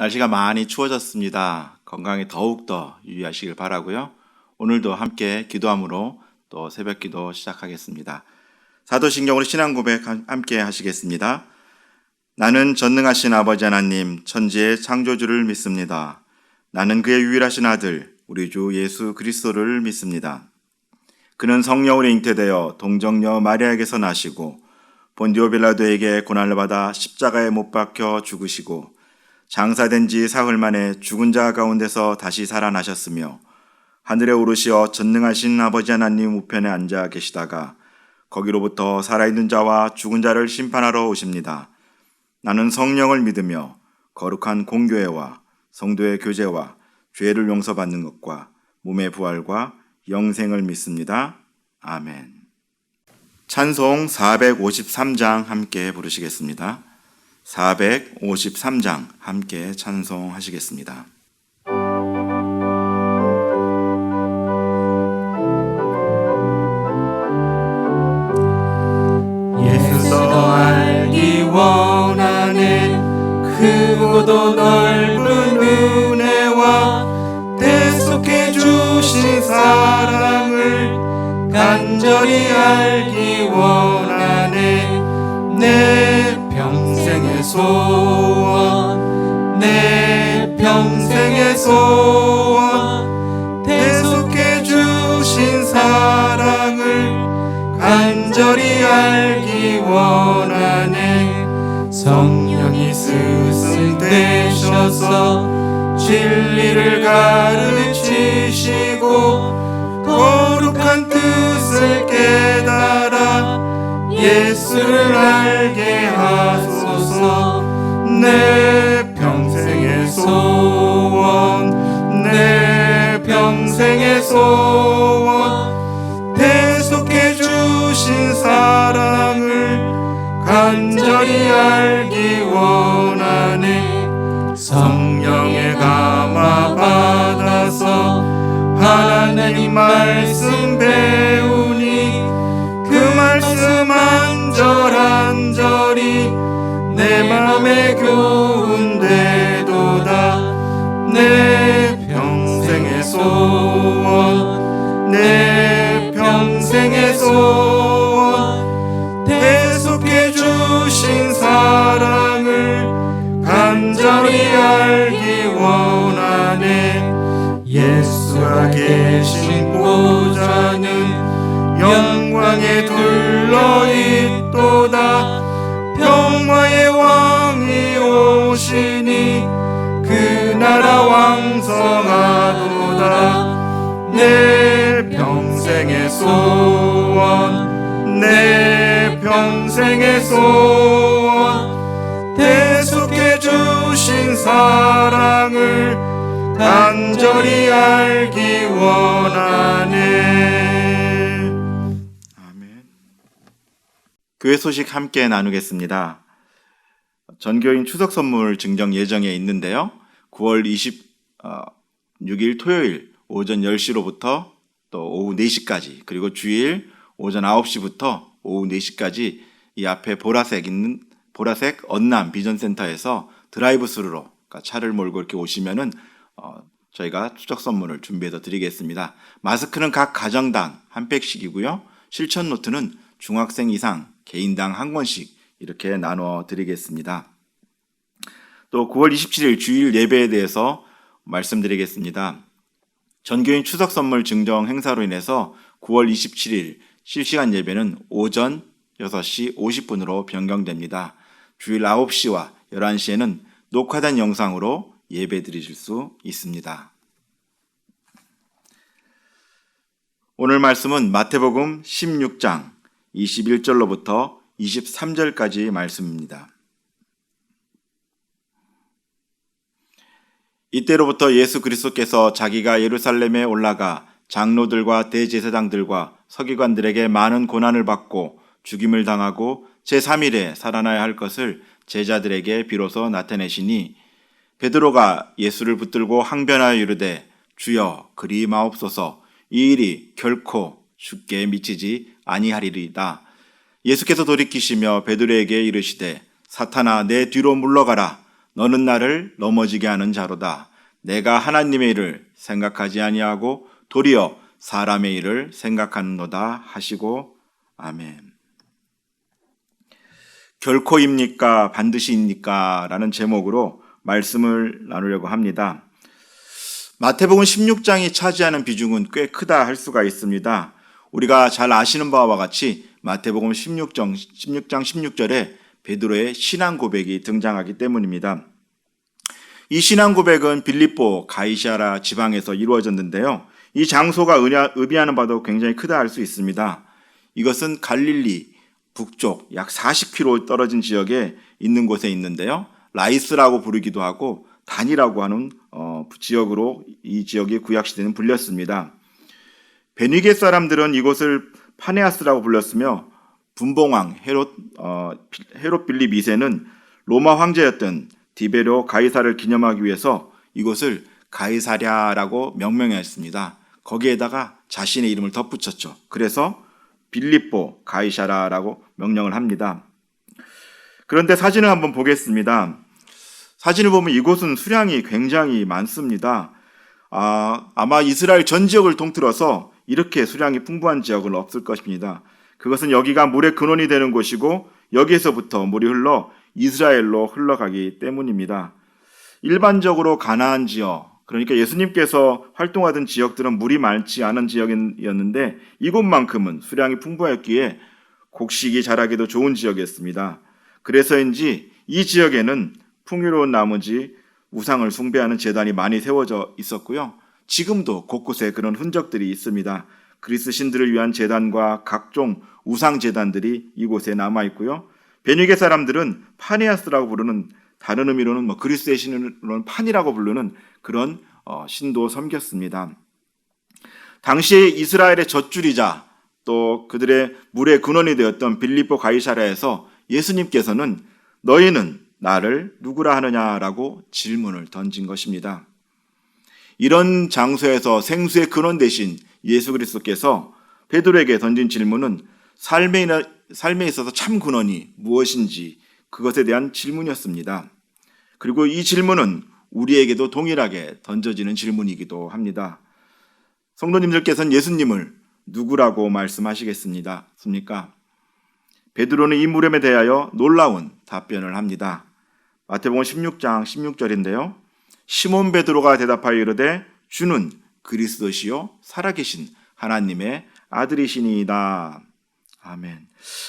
날씨가 많이 추워졌습니다. 건강에 더욱더 유의하시길 바라고요. 오늘도 함께 기도함으로 또 새벽 기도 시작하겠습니다. 사도신경으로 신앙 고백 함께 하시겠습니다. 나는 전능하신 아버지 하나님 천지의 창조주를 믿습니다. 나는 그의 유일하신 아들 우리 주 예수 그리스도를 믿습니다. 그는 성령으로 잉태되어 동정녀 마리아에게서 나시고 본디오 빌라도에게 고난을 받아 십자가에 못 박혀 죽으시고 장사된 지 사흘 만에 죽은 자 가운데서 다시 살아나셨으며 하늘에 오르시어 전능하신 아버지 하나님 우편에 앉아 계시다가 거기로부터 살아있는 자와 죽은 자를 심판하러 오십니다. 나는 성령을 믿으며 거룩한 공교회와 성도의 교제와 죄를 용서받는 것과 몸의 부활과 영생을 믿습니다. 아멘. 찬송 453장 함께 부르시겠습니다. 453장 함께 찬송하시겠습니다. 예수도 알기 원하네 크고도 넓은 은혜와 대속해 주신 사랑을 간절히 알기 원하네 내 평생의 소원 내 평생의 소원 대속해 주신 사랑을 간절히 알기 원하네 성령이 스승되셔서 진리를 가르치시고 거룩한 뜻을 깨달아 예수를 알게 하소서 내 평생의 소원 내 평생의 소원 대속해 주신 사랑을 간절히 알기 원하네 성령의 감화 받아서 하나님 말씀 배우니 그 말씀 한절한절이 내 맘에 교훈되도다 내 평생의 소원 내 평생의 소원 대속해 주신 사랑을 간절히 알기 원하네 예수가 계신 보좌는 영광에 둘러있도다 평화의 왕이 오시니 그 나라 왕성하도다 내 평생의 소원 내 평생의 소원 대속해 주신 사랑을 간절히 알기 원하네. 교회 소식 함께 나누겠습니다. 전교인 추석 선물 증정 예정에 있는데요. 9월 26일 토요일 오전 10시로부터 또 오후 4시까지 그리고 주일 오전 9시부터 오후 4시까지 이 앞에 보라색 언남 비전센터에서 드라이브 스루로 그러니까 차를 몰고 이렇게 오시면은 저희가 추석 선물을 준비해서 드리겠습니다. 마스크는 각 가정당 한 팩씩이고요. 실천 노트는 중학생 이상 개인당 한 권씩 이렇게 나눠 드리겠습니다. 또 9월 27일 주일 예배에 대해서 말씀드리겠습니다. 전교인 추석 선물 증정 행사로 인해서 9월 27일 실시간 예배는 오전 6시 50분으로 변경됩니다. 주일 9시와 11시에는 녹화된 영상으로 예배 드리실 수 있습니다. 오늘 말씀은 마태복음 16장 21절로부터 23절까지 말씀입니다. 이때로부터 예수 그리스도께서 자기가 예루살렘에 올라가 장로들과 대제사장들과 서기관들에게 많은 고난을 받고 죽임을 당하고 제3일에 살아나야 할 것을 제자들에게 비로소 나타내시니 베드로가 예수를 붙들고 항변하여 이르되 주여 그리 마옵소서 이 일이 결코 주께 미치지 아니하리이다. 예수께서 돌이키시며 베드로에게 이르시되 사탄아 내 뒤로 물러가라. 너는 나를 넘어지게 하는 자로다. 내가 하나님의 일을 생각하지 아니하고 도리어 사람의 일을 생각하는도다 하시고 아멘. 결코입니까? 반드시입니까? 라는 제목으로 말씀을 나누려고 합니다. 마태복음 16장이 차지하는 비중은 꽤 크다 할 수가 있습니다. 우리가 잘 아시는 바와 같이 마태복음 16장 16절에 베드로의 신앙 고백이 등장하기 때문입니다. 이 신앙 고백은 빌립보 가이사랴 지방에서 이루어졌는데요. 이 장소가 의미하는 바도 굉장히 크다 할 수 있습니다. 이것은 갈릴리 북쪽 약 40km 떨어진 지역에 있는 곳에 있는데요. 라이스라고 부르기도 하고 단이라고 하는 지역으로 이 지역이 구약시대는 불렸습니다. 베니게 사람들은 이곳을 파네아스라고 불렀으며 분봉왕 헤롯 빌립 2세는 로마 황제였던 디베료 가이사를 기념하기 위해서 이곳을 가이사랴라고 명명했습니다. 거기에다가 자신의 이름을 덧붙였죠. 그래서 빌립보 가이사랴라고 명령을 합니다. 그런데 사진을 한번 보겠습니다. 사진을 보면 이곳은 수량이 굉장히 많습니다. 아마 이스라엘 전 지역을 통틀어서 이렇게 수량이 풍부한 지역은 없을 것입니다. 그것은 여기가 물의 근원이 되는 곳이고 여기에서부터 물이 흘러 이스라엘로 흘러가기 때문입니다. 일반적으로 가나안 지역, 그러니까 예수님께서 활동하던 지역들은 물이 많지 않은 지역이었는데 이곳만큼은 수량이 풍부했기에 곡식이 자라기도 좋은 지역이었습니다. 그래서인지 이 지역에는 풍요로운 나머지 우상을 숭배하는 제단이 많이 세워져 있었고요. 지금도 곳곳에 그런 흔적들이 있습니다. 그리스 신들을 위한 제단과 각종 우상 제단들이 이곳에 남아 있고요. 베니게 사람들은 파네아스라고 부르는 다른 의미로는 그리스의 신으로는 판이라고 부르는 그런 신도 섬겼습니다. 당시에 이스라엘의 젖줄이자 또 그들의 물의 근원이 되었던 빌립보 가이사랴에서 예수님께서는 너희는 나를 누구라 하느냐라고 질문을 던진 것입니다. 이런 장소에서 생수의 근원 대신 예수 그리스도께서 베드로에게 던진 질문은 삶에 있어서 참 근원이 무엇인지 그것에 대한 질문이었습니다. 그리고 이 질문은 우리에게도 동일하게 던져지는 질문이기도 합니다. 성도님들께서는 예수님을 누구라고 말씀하시겠습니까? 베드로는 이 물음에 대하여 놀라운 답변을 합니다. 마태복음 16장 16절인데요. 시몬 베드로가 대답하여 이르되 주는 그리스도시요 살아계신 하나님의 아들이시니이다. 아멘.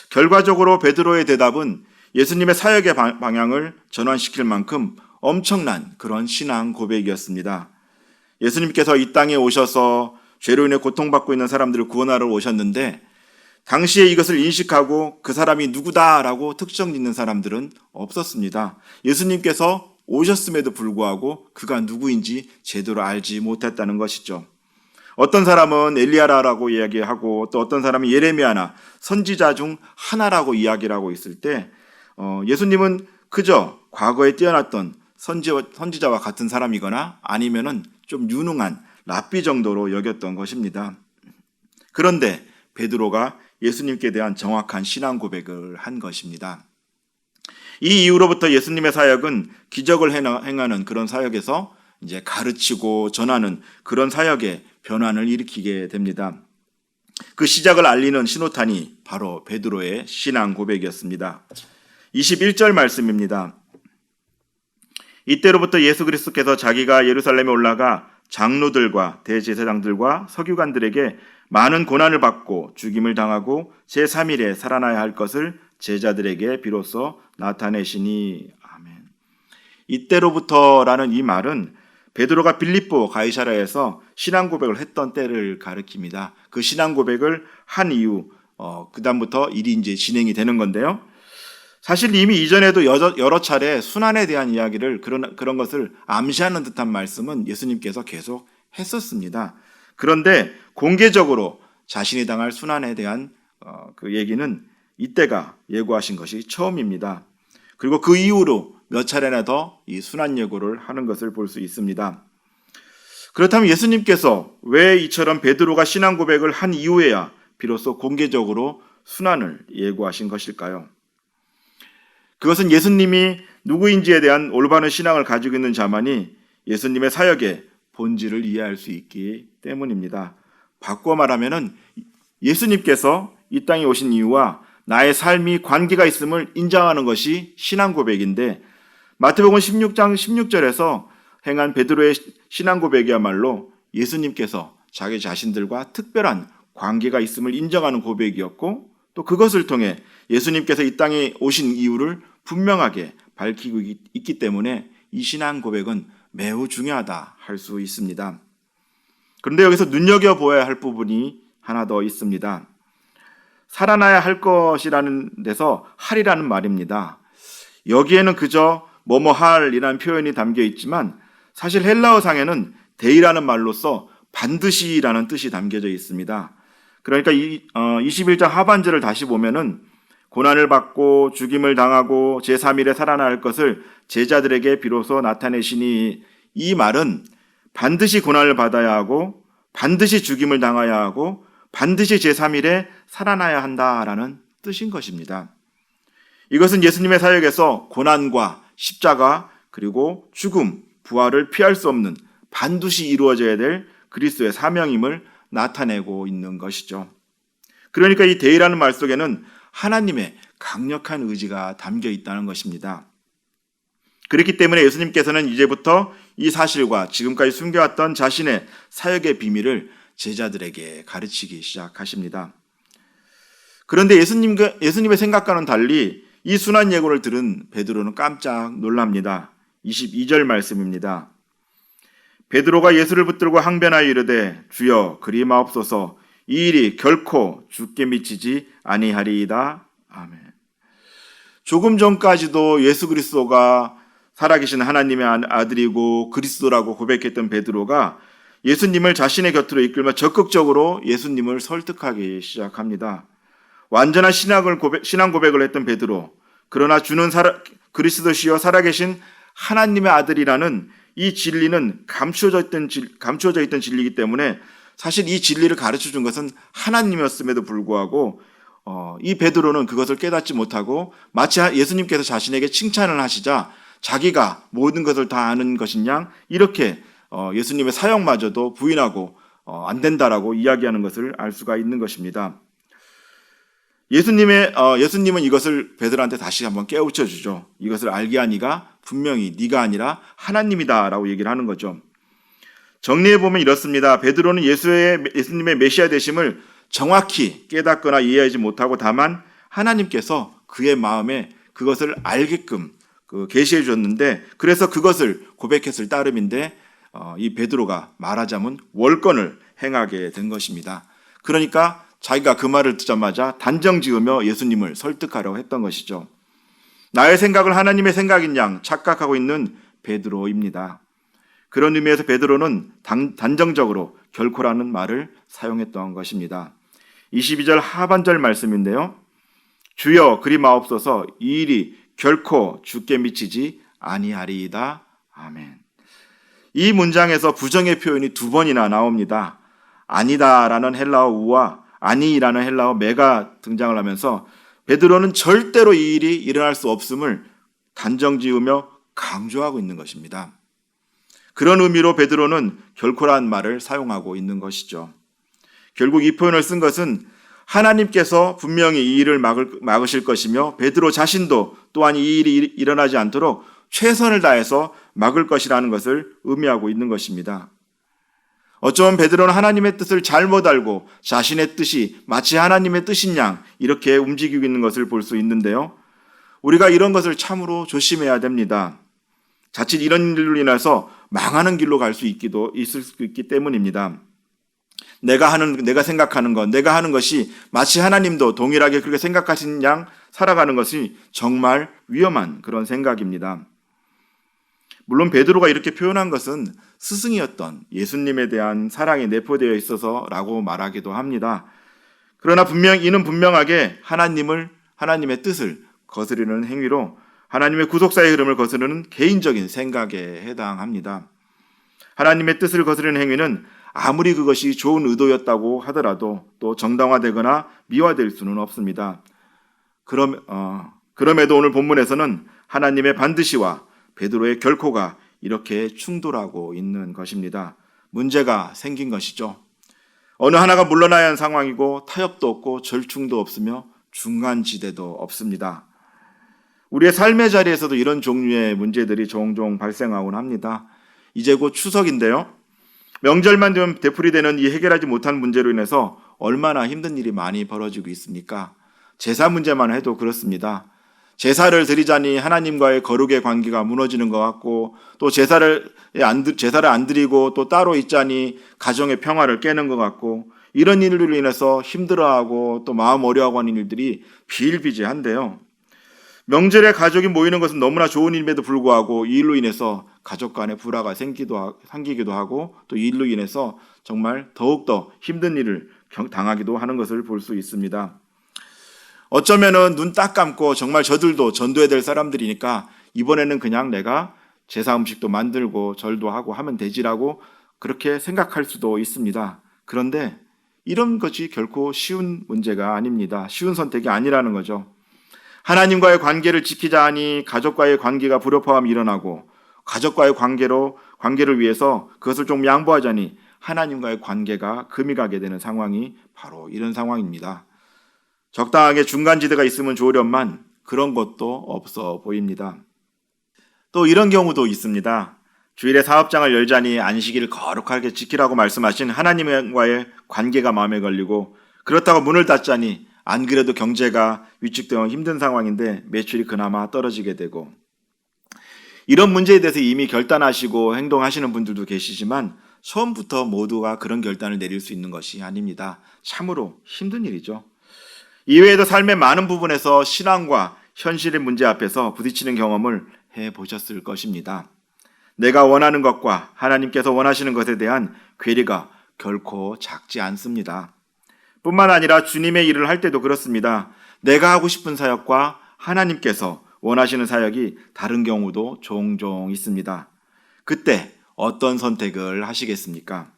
결과적으로 베드로의 대답은 예수님의 사역의 방향을 전환시킬 만큼 엄청난 그런 신앙 고백이었습니다. 예수님께서 이 땅에 오셔서 죄로 인해 고통받고 있는 사람들을 구원하러 오셨는데 당시에 이것을 인식하고 그 사람이 누구다라고 특정 짓는 사람들은 없었습니다. 예수님께서 오셨음에도 불구하고 그가 누구인지 제대로 알지 못했다는 것이죠. 어떤 사람은 엘리야라고 이야기하고 또 어떤 사람은 예레미야나 선지자 중 하나라고 이야기를 하고 있을 때 예수님은 그저 과거에 뛰어났던 선지자와 같은 사람이거나 아니면은 좀 유능한 랍비 정도로 여겼던 것입니다. 그런데 베드로가 예수님께 대한 정확한 신앙 고백을 한 것입니다. 이 이후로부터 예수님의 사역은 기적을 행하는 그런 사역에서 이제 가르치고 전하는 그런 사역의 변환을 일으키게 됩니다. 그 시작을 알리는 신호탄이 바로 베드로의 신앙 고백이었습니다. 21절 말씀입니다. 이때로부터 예수 그리스도께서 자기가 예루살렘에 올라가 장로들과 대제사장들과 서기관들에게 많은 고난을 받고 죽임을 당하고 제3일에 살아나야 할 것을 제자들에게 비로소 나타내시니. 아멘. 이때로부터라는 이 말은 베드로가 빌립보 가이사랴에서 신앙 고백을 했던 때를 가리킵니다. 그 신앙 고백을 한 이후 그다음부터 일이 이제 진행이 되는 건데요. 사실 이미 이전에도 여러 차례 순환에 대한 이야기를 그런 것을 암시하는 듯한 말씀은 예수님께서 계속 했었습니다. 그런데 공개적으로 자신이 당할 순환에 대한 그 얘기는 이때가 예고하신 것이 처음입니다. 그리고 그 이후로 몇 차례나 더 이 순환 예고를 하는 것을 볼 수 있습니다. 그렇다면 예수님께서 왜 이처럼 베드로가 신앙 고백을 한 이후에야 비로소 공개적으로 순환을 예고하신 것일까요? 그것은 예수님이 누구인지에 대한 올바른 신앙을 가지고 있는 자만이 예수님의 사역의 본질을 이해할 수 있기 때문입니다. 바꿔 말하면은 예수님께서 이 땅에 오신 이유와 나의 삶이 관계가 있음을 인정하는 것이 신앙 고백인데, 마태복음 16장 16절에서 행한 베드로의 신앙 고백이야말로 예수님께서 자기 자신들과 특별한 관계가 있음을 인정하는 고백이었고, 또 그것을 통해 예수님께서 이 땅에 오신 이유를 분명하게 밝히고 있기 때문에 이 신앙 고백은 매우 중요하다 할 수 있습니다. 그런데 여기서 눈여겨보아야 할 부분이 하나 더 있습니다. 살아나야 할 것이라는 데서 할이라는 말입니다. 여기에는 그저 뭐뭐 할이라는 표현이 담겨 있지만 사실 헬라어상에는 데이라는 말로써 반드시라는 뜻이 담겨져 있습니다. 그러니까 21장 하반절을 다시 보면은 고난을 받고 죽임을 당하고 제3일에 살아날 것을 제자들에게 비로소 나타내시니, 이 말은 반드시 고난을 받아야 하고 반드시 죽임을 당해야 하고 반드시 제3일에 살아나야 한다라는 뜻인 것입니다. 이것은 예수님의 사역에서 고난과 십자가 그리고 죽음, 부활을 피할 수 없는 반드시 이루어져야 될 그리스도의 사명임을 나타내고 있는 것이죠. 그러니까 이 데이라는 말 속에는 하나님의 강력한 의지가 담겨 있다는 것입니다. 그렇기 때문에 예수님께서는 이제부터 이 사실과 지금까지 숨겨왔던 자신의 사역의 비밀을 제자들에게 가르치기 시작하십니다. 그런데 예수님의 생각과는 달리 이 순환 예고를 들은 베드로는 깜짝 놀랍니다. 22절 말씀입니다. 베드로가 예수를 붙들고 항변하여 이르되 주여 그리 마옵소서, 이 일이 결코 죽게 미치지 아니하리이다. 아멘. 조금 전까지도 예수 그리스도가 살아계신 하나님의 아들이고 그리스도라고 고백했던 베드로가 예수님을 자신의 곁으로 이끌며 적극적으로 예수님을 설득하기 시작합니다. 완전한 신앙 고백을 했던 베드로, 그러나 주는 그리스도시여 살아계신 하나님의 아들이라는 이 진리는 감추어져 있던 진리이기 때문에 사실 이 진리를 가르쳐 준 것은 하나님이었음에도 불구하고 이 베드로는 그것을 깨닫지 못하고 마치 예수님께서 자신에게 칭찬을 하시자 자기가 모든 것을 다 아는 것인 양 이렇게 예수님의 사역마저도 부인하고 안 된다라고 이야기하는 것을 알 수가 있는 것입니다. 예수님은 이것을 베드로한테 다시 한번 깨우쳐 주죠. 이것을 알게 하니가 분명히 네가 아니라 하나님이다라고 얘기를 하는 거죠. 정리해 보면 이렇습니다. 베드로는 예수님의 메시아 되심을 정확히 깨닫거나 이해하지 못하고 다만 하나님께서 그의 마음에 그것을 알게끔 계시해 주셨는데, 그래서 그것을 고백했을 따름인데 이 베드로가 말하자면 월권을 행하게 된 것입니다. 그러니까 자기가 그 말을 듣자마자 단정 지으며 예수님을 설득하려고 했던 것이죠. 나의 생각을 하나님의 생각인 양 착각하고 있는 베드로입니다. 그런 의미에서 베드로는 단정적으로 결코라는 말을 사용했던 것입니다. 22절 하반절 말씀인데요. 주여 그리 마옵소서, 이 일이 결코 죽게 미치지 아니하리이다. 아멘. 이 문장에서 부정의 표현이 두 번이나 나옵니다. 아니다라는 헬라어 우와 아니라는 헬라어 매가 등장을 하면서 베드로는 절대로 이 일이 일어날 수 없음을 단정 지으며 강조하고 있는 것입니다. 그런 의미로 베드로는 결코라는 말을 사용하고 있는 것이죠. 결국 이 표현을 쓴 것은 하나님께서 분명히 이 일을 막으실 것이며 베드로 자신도 또한 이 일이 일어나지 않도록 최선을 다해서 막을 것이라는 것을 의미하고 있는 것입니다. 어쩌면 베드로는 하나님의 뜻을 잘못 알고 자신의 뜻이 마치 하나님의 뜻인 양 이렇게 움직이고 있는 것을 볼 수 있는데요. 우리가 이런 것을 참으로 조심해야 됩니다. 자칫 이런 일로 인해서 망하는 길로 갈 수 있을 수 있기 때문입니다. 내가 생각하는 것, 내가 하는 것이 마치 하나님도 동일하게 그렇게 생각하신 양 살아가는 것이 정말 위험한 그런 생각입니다. 물론 베드로가 이렇게 표현한 것은 스승이었던 예수님에 대한 사랑이 내포되어 있어서라고 말하기도 합니다. 그러나 이는 분명하게 하나님의 뜻을 거스르는 행위로 하나님의 구속사의 흐름을 거스르는 개인적인 생각에 해당합니다. 하나님의 뜻을 거스르는 행위는 아무리 그것이 좋은 의도였다고 하더라도 또 정당화되거나 미화될 수는 없습니다. 그럼에도 오늘 본문에서는 하나님의 반드시와 베드로의 결코가 이렇게 충돌하고 있는 것입니다. 문제가 생긴 것이죠. 어느 하나가 물러나야 하는 상황이고 타협도 없고 절충도 없으며 중간지대도 없습니다. 우리의 삶의 자리에서도 이런 종류의 문제들이 종종 발생하곤 합니다. 이제 곧 추석인데요. 명절만 되면 되풀이되는 이 해결하지 못한 문제로 인해서 얼마나 힘든 일이 많이 벌어지고 있습니까? 제사 문제만 해도 그렇습니다. 제사를 드리자니 하나님과의 거룩의 관계가 무너지는 것 같고, 또 제사를 안 드리고 또 따로 있자니 가정의 평화를 깨는 것 같고, 이런 일로 인해서 힘들어하고 또 마음 어려워하고 하는 일들이 비일비재한데요. 명절에 가족이 모이는 것은 너무나 좋은 일임에도 불구하고 이 일로 인해서 가족 간의 불화가 생기기도 하고, 또 이 일로 인해서 정말 더욱더 힘든 일을 당하기도 하는 것을 볼 수 있습니다. 어쩌면은 눈 딱 감고 정말 저들도 전도해야 될 사람들이니까 이번에는 그냥 내가 제사 음식도 만들고 절도 하고 하면 되지라고 그렇게 생각할 수도 있습니다. 그런데 이런 것이 결코 쉬운 문제가 아닙니다. 쉬운 선택이 아니라는 거죠. 하나님과의 관계를 지키자 하니 가족과의 관계가 불협화음이 일어나고, 가족과의 관계를 위해서 그것을 좀 양보하자니 하나님과의 관계가 금이 가게 되는 상황이 바로 이런 상황입니다. 적당하게 중간지대가 있으면 좋으련만 그런 것도 없어 보입니다. 또 이런 경우도 있습니다. 주일에 사업장을 열자니 안식일을 거룩하게 지키라고 말씀하신 하나님과의 관계가 마음에 걸리고, 그렇다고 문을 닫자니 안 그래도 경제가 위축되어 힘든 상황인데 매출이 그나마 떨어지게 되고, 이런 문제에 대해서 이미 결단하시고 행동하시는 분들도 계시지만 처음부터 모두가 그런 결단을 내릴 수 있는 것이 아닙니다. 참으로 힘든 일이죠. 이외에도 삶의 많은 부분에서 신앙과 현실의 문제 앞에서 부딪히는 경험을 해보셨을 것입니다. 내가 원하는 것과 하나님께서 원하시는 것에 대한 괴리가 결코 작지 않습니다. 뿐만 아니라 주님의 일을 할 때도 그렇습니다. 내가 하고 싶은 사역과 하나님께서 원하시는 사역이 다른 경우도 종종 있습니다. 그때 어떤 선택을 하시겠습니까?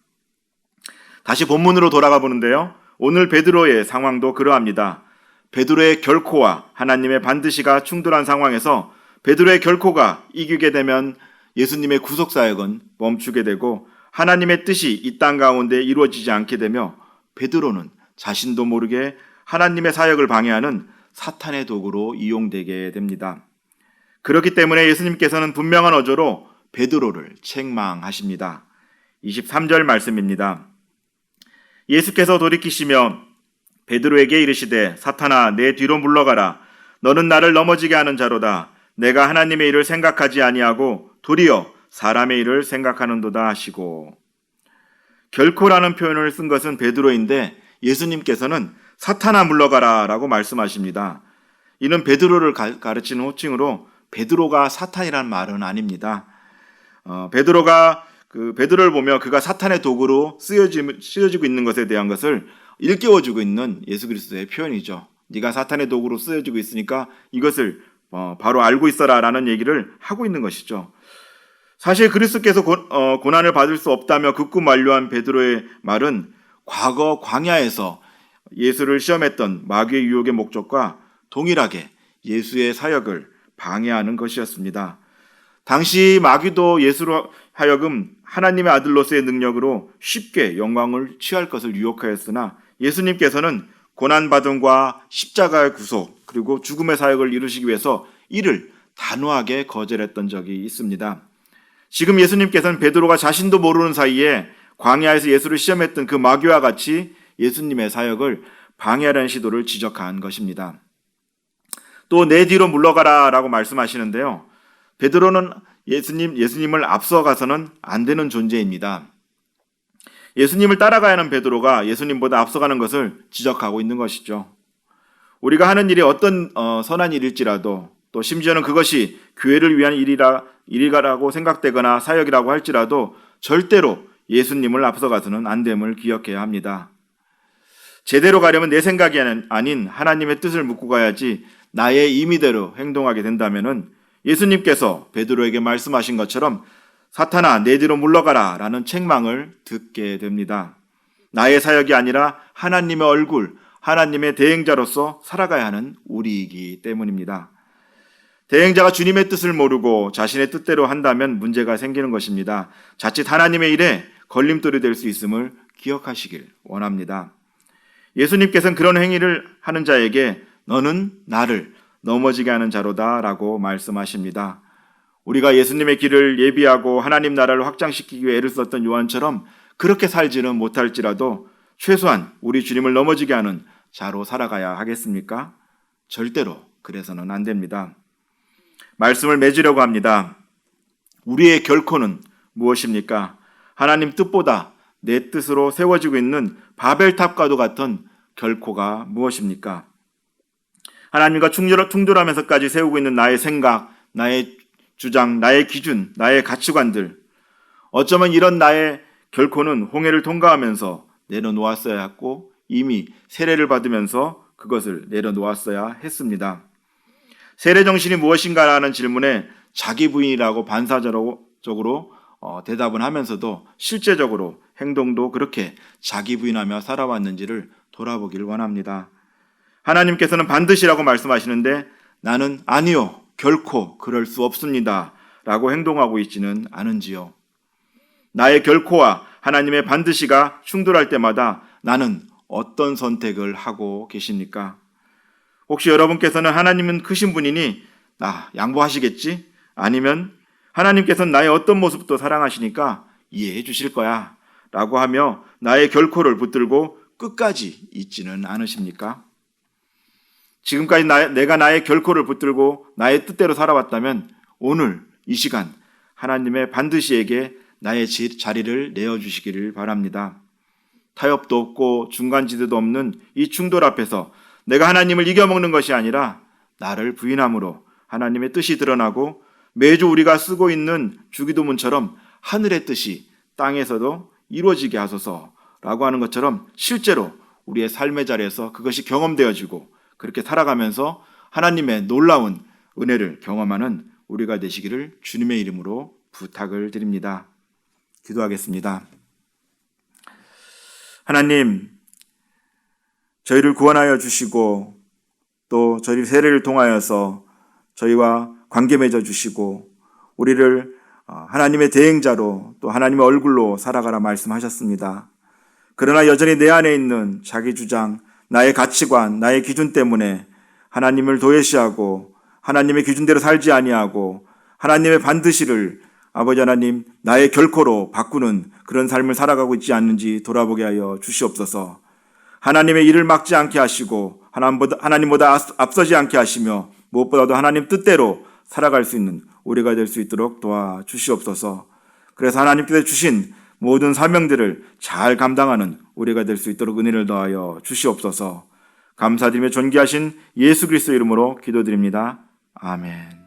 다시 본문으로 돌아가 보는데요. 오늘 베드로의 상황도 그러합니다. 베드로의 결코와 하나님의 반드시가 충돌한 상황에서 베드로의 결코가 이기게 되면 예수님의 구속사역은 멈추게 되고 하나님의 뜻이 이 땅 가운데 이루어지지 않게 되며 베드로는 자신도 모르게 하나님의 사역을 방해하는 사탄의 도구로 이용되게 됩니다. 그렇기 때문에 예수님께서는 분명한 어조로 베드로를 책망하십니다. 23절 말씀입니다. 예수께서 돌이키시며 베드로에게 이르시되 사탄아 내 뒤로 물러가라. 너는 나를 넘어지게 하는 자로다. 내가 하나님의 일을 생각하지 아니하고 도리어 사람의 일을 생각하는도다 하시고. 결코라는 표현을 쓴 것은 베드로인데 예수님께서는 사탄아 물러가라 라고 말씀하십니다. 이는 베드로를 가르치는 호칭으로 베드로가 사탄이라는 말은 아닙니다. 베드로를 보며 그가 사탄의 도구로 쓰여지고 있는 것에 대한 것을 일깨워주고 있는 예수 그리스도의 표현이죠. 네가 사탄의 도구로 쓰여지고 있으니까 이것을 바로 알고 있어라 라는 얘기를 하고 있는 것이죠. 사실 그리스도께서 고난을 받을 수 없다며 극구 만류한 베드로의 말은 과거 광야에서 예수를 시험했던 마귀의 유혹의 목적과 동일하게 예수의 사역을 방해하는 것이었습니다. 당시 마귀도 예수로 하여금 하나님의 아들로서의 능력으로 쉽게 영광을 취할 것을 유혹하였으나 예수님께서는 고난받음과 십자가의 구속 그리고 죽음의 사역을 이루시기 위해서 이를 단호하게 거절했던 적이 있습니다. 지금 예수님께서는 베드로가 자신도 모르는 사이에 광야에서 예수를 시험했던 그 마귀와 같이 예수님의 사역을 방해하려는 시도를 지적한 것입니다. 또 내 뒤로 물러가라 라고 말씀하시는데요. 베드로는 예수님을 앞서가서는 안 되는 존재입니다. 예수님을 따라가야 하는 베드로가 예수님보다 앞서가는 것을 지적하고 있는 것이죠. 우리가 하는 일이 어떤 선한 일일지라도 또 심지어는 그것이 교회를 위한 일이라고 생각되거나 사역이라고 할지라도 절대로 예수님을 앞서가서는 안 됨을 기억해야 합니다. 제대로 가려면 내 생각이 아닌 하나님의 뜻을 묻고 가야지 나의 임의대로 행동하게 된다면은 예수님께서 베드로에게 말씀하신 것처럼 사탄아 내 뒤로 물러가라 라는 책망을 듣게 됩니다. 나의 사역이 아니라 하나님의 얼굴, 하나님의 대행자로서 살아가야 하는 우리이기 때문입니다. 대행자가 주님의 뜻을 모르고 자신의 뜻대로 한다면 문제가 생기는 것입니다. 자칫 하나님의 일에 걸림돌이 될 수 있음을 기억하시길 원합니다. 예수님께서는 그런 행위를 하는 자에게 너는 나를 넘어지게 하는 자로다 라고 말씀하십니다. 우리가 예수님의 길을 예비하고 하나님 나라를 확장시키기 위해 애를 썼던 요한처럼 그렇게 살지는 못할지라도 최소한 우리 주님을 넘어지게 하는 자로 살아가야 하겠습니까? 절대로 그래서는 안 됩니다. 말씀을 맺으려고 합니다. 우리의 결코는 무엇입니까? 하나님 뜻보다 내 뜻으로 세워지고 있는 바벨탑과도 같은 결코가 무엇입니까? 하나님과 충돌하면서까지 세우고 있는 나의 생각, 나의 주장, 나의 기준, 나의 가치관들. 어쩌면 이런 나의 결코는 홍해를 통과하면서 내려놓았어야 했고 이미 세례를 받으면서 그것을 내려놓았어야 했습니다. 세례 정신이 무엇인가라는 질문에 자기 부인이라고 반사적으로 대답은 하면서도 실제적으로 행동도 그렇게 자기 부인하며 살아왔는지를 돌아보길 원합니다. 하나님께서는 반드시라고 말씀하시는데 나는 아니요, 결코 그럴 수 없습니다 라고 행동하고 있지는 않은지요. 나의 결코와 하나님의 반드시가 충돌할 때마다 나는 어떤 선택을 하고 계십니까? 혹시 여러분께서는 하나님은 크신 분이니 나 양보하시겠지? 아니면 하나님께서는 나의 어떤 모습도 사랑하시니까 이해해 주실 거야 라고 하며 나의 결코를 붙들고 끝까지 잊지는 않으십니까? 지금까지 내가 나의 결코를 붙들고 나의 뜻대로 살아왔다면 오늘 이 시간 하나님의 반드시에게 나의 자리를 내어주시기를 바랍니다. 타협도 없고 중간지대도 없는 이 충돌 앞에서 내가 하나님을 이겨먹는 것이 아니라 나를 부인함으로 하나님의 뜻이 드러나고 매주 우리가 쓰고 있는 주기도문처럼 하늘의 뜻이 땅에서도 이루어지게 하소서라고 하는 것처럼 실제로 우리의 삶의 자리에서 그것이 경험되어지고 그렇게 살아가면서 하나님의 놀라운 은혜를 경험하는 우리가 되시기를 주님의 이름으로 부탁을 드립니다. 기도하겠습니다. 하나님, 저희를 구원하여 주시고 또 저희 세례를 통하여서 저희와 관계 맺어 주시고 우리를 하나님의 대행자로 또 하나님의 얼굴로 살아가라 말씀하셨습니다. 그러나 여전히 내 안에 있는 자기 주장, 나의 가치관, 나의 기준 때문에 하나님을 도외시하고 하나님의 기준대로 살지 아니하고 하나님의 반드시를 아버지 하나님 나의 결코로 바꾸는 그런 삶을 살아가고 있지 않는지 돌아보게 하여 주시옵소서. 하나님의 일을 막지 않게 하시고 하나님보다 앞서지 않게 하시며 무엇보다도 하나님 뜻대로 살아갈 수 있는 우리가 될 수 있도록 도와주시옵소서. 그래서 하나님께서 주신 모든 사명들을 잘 감당하는 우리가 될 수 있도록 은혜를 더하여 주시옵소서. 감사드리며 존귀하신 예수 그리스도 이름으로 기도드립니다. 아멘.